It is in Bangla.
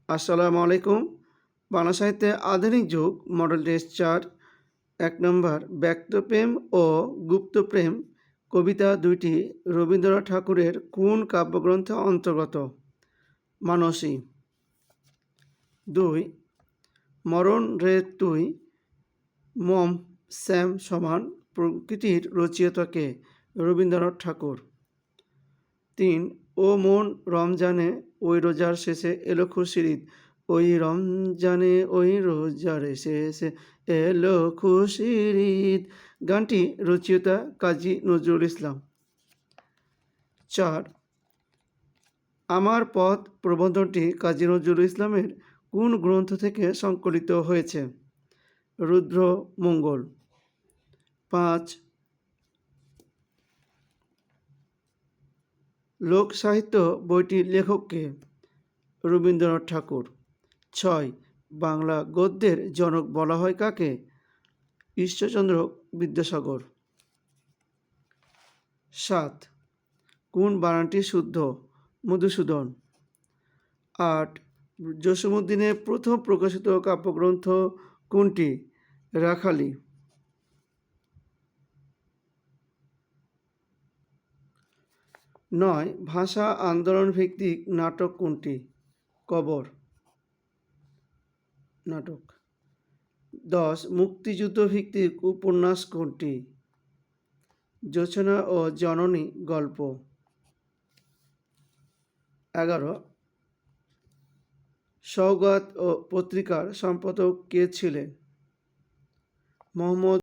আসসালামু আলাইকুম। বাংলা সাহিত্যে আধুনিক যুগ মডেল টেস্ট ৪ ১ নম্বর ব্যক্তপ্রেম ও গুপ্তপ্রেম কবিতা দুইটি রবীন্দ্রনাথ ঠাকুরের কোন কাব্যগ্রন্থে অন্তর্গত? মানসী। ২ মরণ রে তুই মম শ্যাম সমান প্রকৃতির রচয়িতা কে? রবীন্দ্রনাথ ঠাকুর। ৩ ও মন রমজানে ওই রোজার শেষে এলো খুশির ঈদ, ওই রমজানে ওই রোজার শেষে এলো খুশির ঈদ। গানটি রচয়িতা কাজী নজরুল ইসলাম। ৪ আমার পথ প্রবন্ধটি কাজী নজরুল ইসলামের কোন গ্রন্থ থেকে সংকলিত হয়েছে? রুদ্রমঙ্গল। ৫ লোকসাহিত্য বইটির লেখক কে? রবীন্দ্রনাথ ঠাকুর। ৬ বাংলা গদ্যের জনক বলা হয় কাকে? ঈশ্বরচন্দ্র বিদ্যাসাগর। ৭ কোন বানানটি শুদ্ধ? মধুসূদন। ৮ জসীমউদ্দীনের প্রথম প্রকাশিত কাব্যগ্রন্থ কোনটি? রাখালি। ৯ ভাষা আন্দোলন ভিত্তিক নাটক কোনটি? কবর নাটক। ১০ মুক্তিযুদ্ধ ভিত্তিক উপন্যাস কোনটি? জোছনা ও জননী গল্প। ১১ সওগাত ও পত্রিকার সম্পাদক কে ছিলেন? মোহাম্মদ